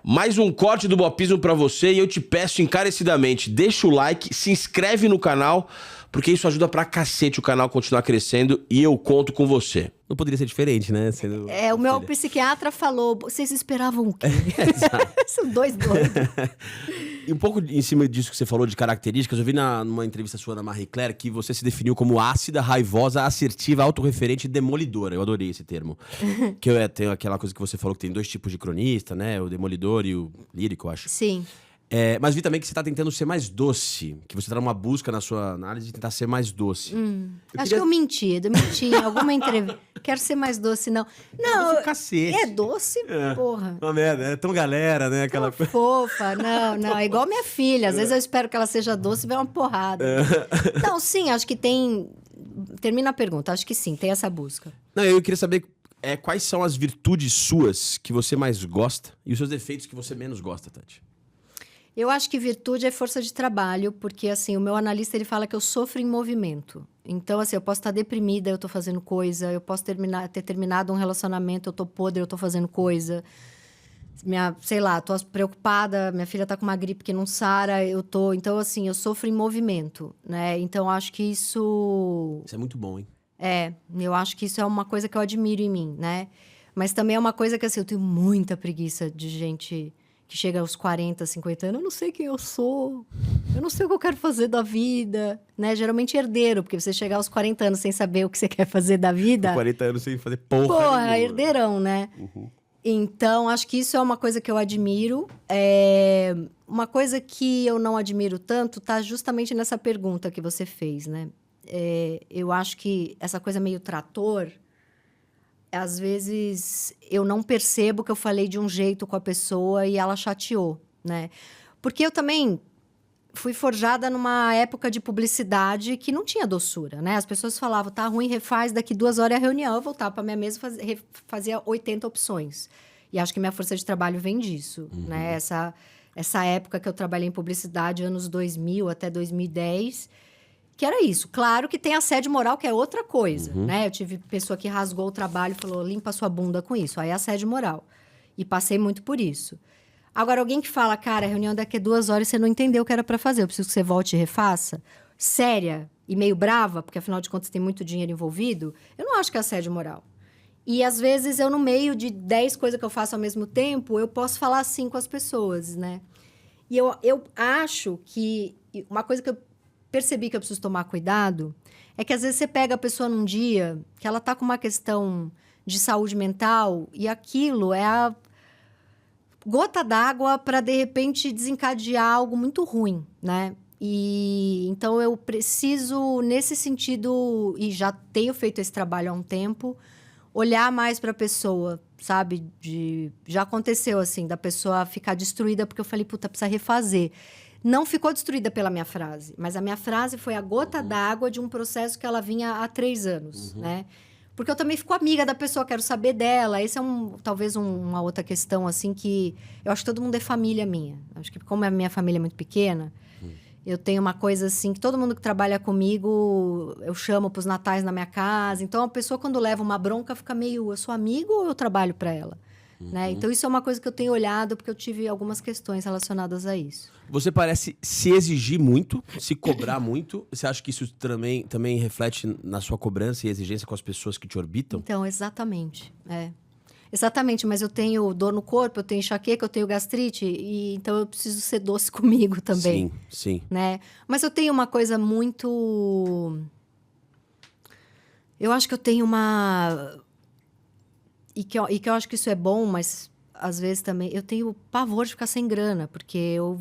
Mais um corte do Bopismo pra você e eu te peço encarecidamente, deixa o like, se inscreve no canal, porque isso ajuda pra cacete o canal continuar crescendo e eu conto com você. Não poderia ser diferente, né? Sendo o meu psiquiatra falou, vocês esperavam o quê? São doidos. E um pouco em cima disso que você falou de características, eu vi numa entrevista sua na Marie Claire que você se definiu como ácida, raivosa, assertiva, autorreferente e demolidora. Eu adorei esse termo. Que tem aquela coisa que você falou que tem 2 tipos de cronista, né? O demolidor e o lírico, eu acho. Sim. Mas vi também que você tá tentando ser mais doce. Que você tá numa busca na sua análise de tentar ser mais doce. Acho que eu menti em alguma entrevista. Quero ser mais doce, não. Não, Doce cacete. é doce, porra. Uma merda, é tão galera, né? Aquela coisa. Fofa, não, é igual minha filha. Às vezes eu espero que ela seja doce e vem uma porrada. Não, sim, acho que tem... Termina a pergunta, acho que sim, tem essa busca. Não, eu queria saber quais são as virtudes suas que você mais gosta e os seus defeitos que você menos gosta, Tati. Eu acho que virtude é força de trabalho, porque, assim, o meu analista, ele fala que eu sofro em movimento. Então, assim, eu posso estar deprimida, eu tô fazendo coisa. Eu posso ter terminado um relacionamento, eu tô podre, eu tô fazendo coisa. Sei lá, tô preocupada, minha filha tá com uma gripe que não sara, eu tô... Então, assim, eu sofro em movimento, né? Então, acho que isso... Isso é muito bom, hein? Eu acho que isso é uma coisa que eu admiro em mim, né? Mas também é uma coisa que, assim, eu tenho muita preguiça de gente... que chega aos 40, 50 anos, eu não sei quem eu sou, eu não sei o que eu quero fazer da vida, né? Geralmente herdeiro, porque você chegar aos 40 anos sem saber o que você quer fazer da vida... 40 anos sem fazer porra Porra, herdeirão, né? Então, acho que isso é uma coisa que eu admiro. Uma coisa que eu não admiro tanto tá justamente nessa pergunta que você fez, né? Eu acho que essa coisa meio trator... Às vezes, eu não percebo que eu falei de um jeito com a pessoa e ela chateou, né? Porque eu também fui forjada numa época de publicidade que não tinha doçura, né? As pessoas falavam, tá ruim, refaz, daqui 2 horas é a reunião. Eu voltava para minha mesa e fazia 80 opções. E acho que minha força de trabalho vem disso, né? Essa época que eu trabalhei em publicidade, anos 2000 até 2010... Que era isso. Claro que tem assédio moral, que é outra coisa, né? Eu tive pessoa que rasgou o trabalho e falou, limpa sua bunda com isso. Aí é assédio moral. E passei muito por isso. Agora, alguém que fala, cara, a reunião daqui a 2 horas e você não entendeu o que era pra fazer, eu preciso que você volte e refaça. Séria e meio brava, porque afinal de contas tem muito dinheiro envolvido, eu não acho que é assédio moral. E às vezes eu, no meio de 10 coisas que eu faço ao mesmo tempo, eu posso falar assim com as pessoas, né? E eu acho que uma coisa que eu percebi que eu preciso tomar cuidado é que às vezes você pega a pessoa num dia que ela tá com uma questão de saúde mental e aquilo é a gota d'água para de repente desencadear algo muito ruim, né? E então eu preciso nesse sentido, e já tenho feito esse trabalho há um tempo, olhar mais para a pessoa, sabe? Já aconteceu assim da pessoa ficar destruída porque eu falei, puta, precisa refazer. Não ficou destruída pela minha frase, mas a minha frase foi a gota d'água de um processo que ela vinha há 3 anos, né? Porque eu também fico amiga da pessoa, quero saber dela. Esse é talvez uma outra questão, assim, que... Eu acho que todo mundo é família minha. Acho que como a minha família é muito pequena, eu tenho uma coisa, assim, que todo mundo que trabalha comigo, eu chamo para os natais na minha casa. Então, a pessoa, quando leva uma bronca, fica meio... Eu sou amigo ou eu trabalho para ela? Né? Então, isso é uma coisa que eu tenho olhado, porque eu tive algumas questões relacionadas a isso. Você parece se exigir muito, se cobrar muito. Você acha que isso também reflete na sua cobrança e exigência com as pessoas que te orbitam? Então, exatamente. Exatamente, mas eu tenho dor no corpo, eu tenho enxaqueca, eu tenho gastrite, e então eu preciso ser doce comigo também. Sim. Né? Mas eu tenho uma coisa muito... Eu acho que eu tenho uma... E que eu acho que isso é bom, mas às vezes também... Eu tenho pavor de ficar sem grana, porque eu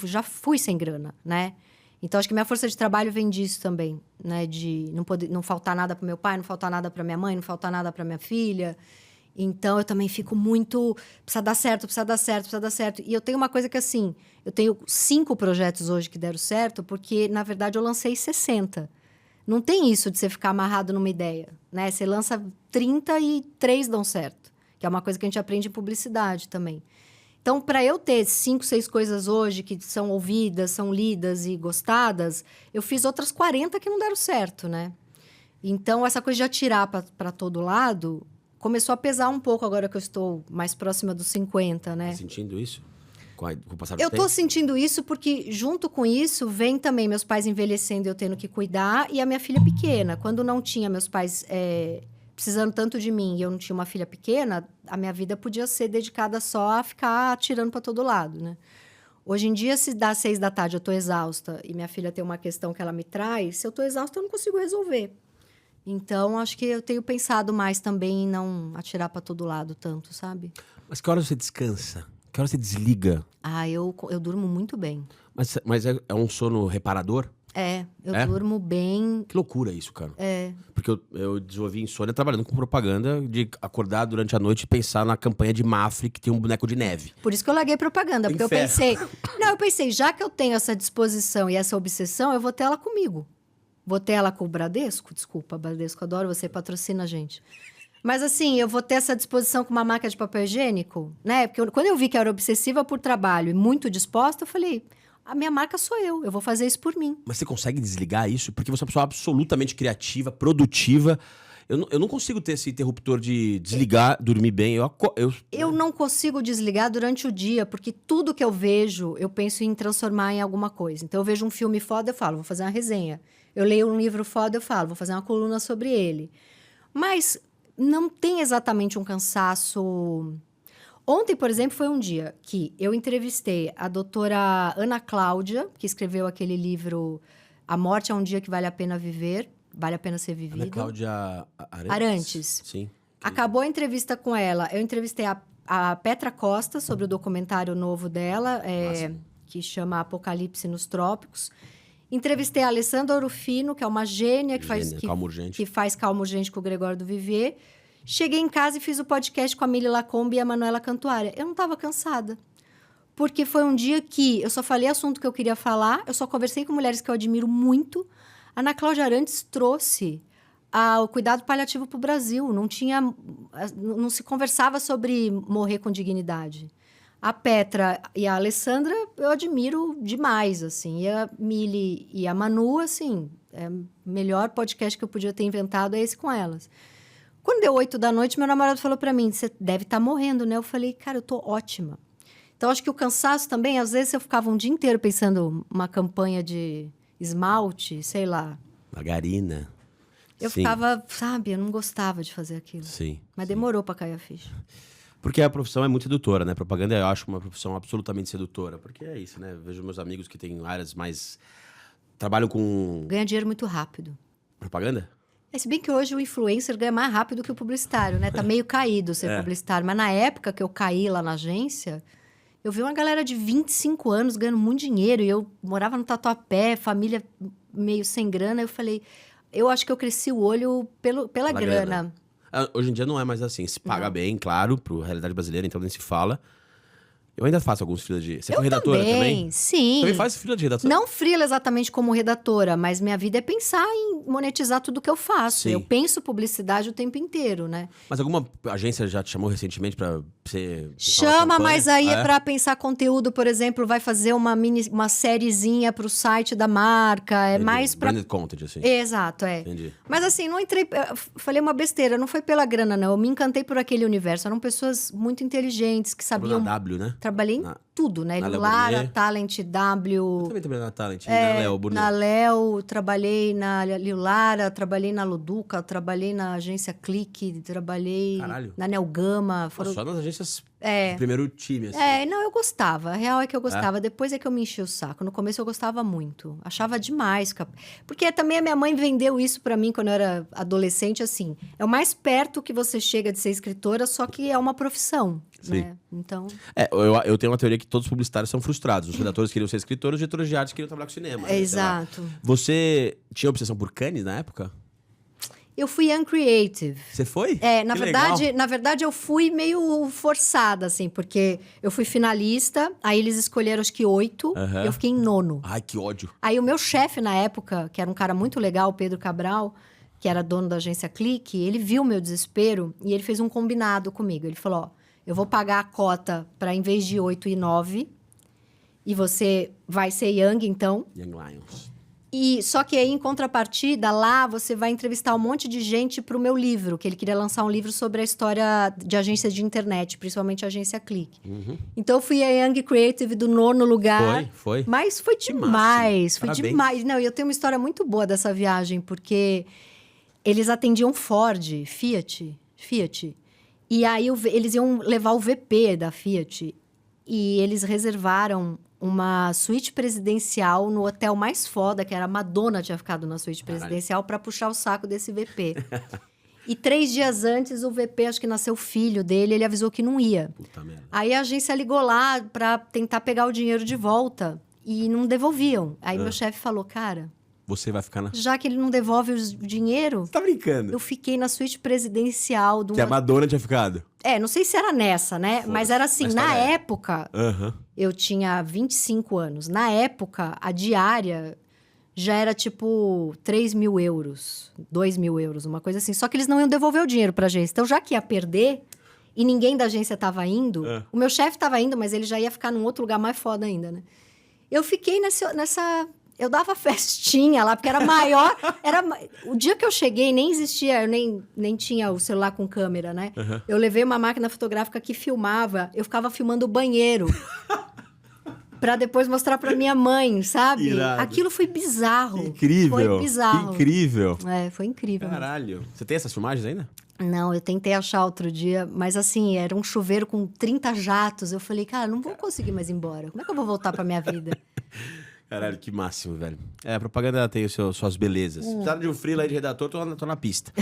já fui sem grana, né? Então, acho que minha força de trabalho vem disso também, né? De não faltar nada para meu pai, não faltar nada para minha mãe, não faltar nada para minha filha. Então, eu também fico muito... Precisa dar certo, precisa dar certo, precisa dar certo. E eu tenho uma coisa que, assim... Eu tenho 5 projetos hoje que deram certo, porque, na verdade, eu lancei 60. Não tem isso de você ficar amarrado numa ideia, né? Você lança 30 e 3 dão certo. Que é uma coisa que a gente aprende em publicidade também. Então, para eu ter 5, 6 coisas hoje que são ouvidas, são lidas e gostadas, eu fiz outras 40 que não deram certo, né? Então, essa coisa de atirar para todo lado... começou a pesar um pouco agora que eu estou mais próxima dos 50, né? Tá sentindo isso? Com o passar do Eu tempo? tô sentindo isso porque, junto com isso, vem também meus pais envelhecendo e eu tendo que cuidar, e a minha filha pequena. Quando não tinha meus pais precisando tanto de mim e eu não tinha uma filha pequena, a minha vida podia ser dedicada só a ficar atirando para todo lado, né? Hoje em dia, se dá 6 da tarde, eu tô exausta, e minha filha tem uma questão que ela me traz, se eu tô exausta, eu não consigo resolver. Então, acho que eu tenho pensado mais também em não atirar para todo lado tanto, sabe? Mas que hora você descansa? Que hora você desliga? Eu durmo muito bem. Mas é um sono reparador? Eu durmo bem. Que loucura isso, cara. Porque eu desenvolvi insônia trabalhando com propaganda, de acordar durante a noite e pensar na campanha de Mafre, que tem um boneco de neve. Por isso que eu larguei propaganda, porque Inferno. eu pensei, já que eu tenho essa disposição e essa obsessão, eu vou ter ela comigo. Vou ter ela com o Bradesco? Desculpa, Bradesco, adoro você, patrocina a gente. Mas assim, eu vou ter essa disposição com uma marca de papel higiênico, né? Porque quando eu vi que eu era obsessiva por trabalho e muito disposta, eu falei, a minha marca sou eu vou fazer isso por mim. Mas você consegue desligar isso? Porque você é uma pessoa absolutamente criativa, produtiva. Eu não consigo ter esse interruptor de desligar, dormir bem. Eu não consigo desligar durante o dia, porque tudo que eu vejo, eu penso em transformar em alguma coisa. Então, eu vejo um filme foda, eu falo, vou fazer uma resenha. Eu leio um livro foda, eu falo, vou fazer uma coluna sobre ele. Mas não tem exatamente um cansaço. Ontem, por exemplo, foi um dia que eu entrevistei a doutora Ana Cláudia, que escreveu aquele livro A Morte é um Dia que Vale a Pena Viver, Vale a Pena Ser Vivido. Ana Cláudia Arantes. Sim. Acabou a entrevista com ela. Eu entrevistei a Petra Costa sobre o documentário novo dela, que chama Apocalipse nos Trópicos. Entrevistei a Alessandra Orofino, que é uma gênia que faz Calma Urgente com o Gregório do Vivier. Cheguei em casa e fiz o podcast com a Mili Lacombe e a Manuela Cantuária. Eu não estava cansada. Porque foi um dia que eu só falei assunto que eu queria falar, eu só conversei com mulheres que eu admiro muito. A Ana Cláudia Arantes trouxe o cuidado paliativo para o Brasil. Não se conversava sobre morrer com dignidade. A Petra e a Alessandra eu admiro demais, assim. E a Mili e a Manu, assim, o melhor podcast que eu podia ter inventado é esse com elas. Quando deu 8 da noite, meu namorado falou para mim, você deve estar morrendo, né? Eu falei, cara, eu tô ótima. Então, acho que o cansaço também, às vezes eu ficava um dia inteiro pensando uma campanha de esmalte, sei lá. Margarina. Eu ficava, sabe, eu não gostava de fazer aquilo. Sim. Mas demorou para cair a ficha. Porque a profissão é muito sedutora, né? Propaganda eu acho uma profissão absolutamente sedutora. Porque é isso, né? Eu vejo meus amigos que têm áreas mais... Trabalham com... Ganha dinheiro muito rápido. Propaganda? Se bem que hoje o influencer ganha mais rápido que o publicitário, né? Tá meio caído ser publicitário. Mas na época que eu caí lá na agência, eu vi uma galera de 25 anos ganhando muito dinheiro. E eu morava no Tatuapé, família meio sem grana. Eu falei, eu acho que eu cresci o olho pela grana. Hoje em dia não é mais assim. Se paga bem, claro, pra realidade brasileira, então nem se fala. Eu ainda faço alguns freelas de... Você é redatora também? Sim. Também faz freela de redação? Não freela exatamente como redatora, mas minha vida é pensar em monetizar tudo que eu faço. Sim. Eu penso publicidade o tempo inteiro, né? Mas alguma agência já te chamou recentemente pra você... Chama, mas aí é pra pensar conteúdo, por exemplo, vai fazer uma sériezinha pro site da marca. É mais pra... Branded content, assim. Exato, Entendi. Mas assim, não entrei... Falei uma besteira, não foi pela grana, não. Eu me encantei por aquele universo. Eram pessoas muito inteligentes, que sabiam... Na W, né? Trabalhei em tudo, né? na Léo Lara, Burnier. Talent, W... Eu também trabalhei na Talent, na Léo Burnier. Na Léo, trabalhei na Lara, trabalhei na Luduca, trabalhei na agência Clique, trabalhei Caralho. na Nelgama. Só nas agências do primeiro time, assim. Não, eu gostava. A real é que eu gostava. Depois é que eu me enchi o saco. No começo eu gostava muito. Achava demais. Porque também a minha mãe vendeu isso pra mim quando eu era adolescente, assim. É o mais perto que você chega de ser escritora, só que é uma profissão, Sim. né? Então... Eu tenho uma teoria que todos os publicitários são frustrados. Os redatores queriam ser escritores, os diretores de arte queriam trabalhar com cinema. Né? Exato. Você tinha obsessão por Cannes na época? Eu fui uncreative. Você foi? Na verdade, eu fui meio forçada, assim, porque eu fui finalista, aí eles escolheram acho que 8, eu fiquei em 9º. Ai, que ódio. Aí o meu chefe na época, que era um cara muito legal, o Pedro Cabral, que era dono da agência Clique, ele viu o meu desespero e ele fez um combinado comigo. Ele falou, ó, eu vou pagar a cota para em vez de 8 e 9, e você vai ser Young, então. Young Lions. E só que aí, em contrapartida, lá você vai entrevistar um monte de gente pro meu livro, que ele queria lançar um livro sobre a história de agências de internet, principalmente a agência Clique. Então, eu fui a Young Creative do 9º lugar. Foi. Mas foi demais, foi Parabéns. demais. Não, e eu tenho uma história muito boa dessa viagem, porque eles atendiam Ford, Fiat. E aí eles iam levar o VP da Fiat. E eles reservaram uma suíte presidencial no hotel mais foda, que era a Madonna tinha ficado na suíte presidencial, para puxar o saco desse VP. E 3 dias antes, o VP, acho que nasceu o filho dele, ele avisou que não ia. Puta merda. Aí a agência ligou lá para tentar pegar o dinheiro de volta e não devolviam. Aí meu chefe falou, cara, Você vai ficar na... já que ele não devolve o dinheiro, Você tá brincando? eu fiquei na suíte presidencial do... Que a Madonna tinha ficado. Não sei se era nessa, né? Mas era assim, Mas na tá, época, Aham. eu tinha 25 anos. Na época, a diária já era tipo 3 mil euros, 2 mil euros, uma coisa assim. Só que eles não iam devolver o dinheiro pra agência. Então, já que ia perder e ninguém da agência tava indo, o meu chefe tava indo, mas ele já ia ficar num outro lugar mais foda ainda, né? Eu fiquei nessa... Eu dava festinha lá, porque era maior... O dia que eu cheguei, nem existia... Eu nem tinha o celular com câmera, né? Eu levei uma máquina fotográfica que filmava. Eu ficava filmando o banheiro. Pra depois mostrar pra minha mãe, sabe? Irado. Aquilo foi bizarro. Incrível. Foi bizarro. Incrível. Foi incrível. Caralho. Você tem essas filmagens ainda? Não, eu tentei achar outro dia, mas assim, era um chuveiro com 30 jatos. Eu falei, cara, não vou conseguir mais ir embora. Como é que eu vou voltar pra minha vida? Caralho, que máximo, velho. A propaganda tem suas belezas. Se precisar de um freela aí de redator, tô na pista.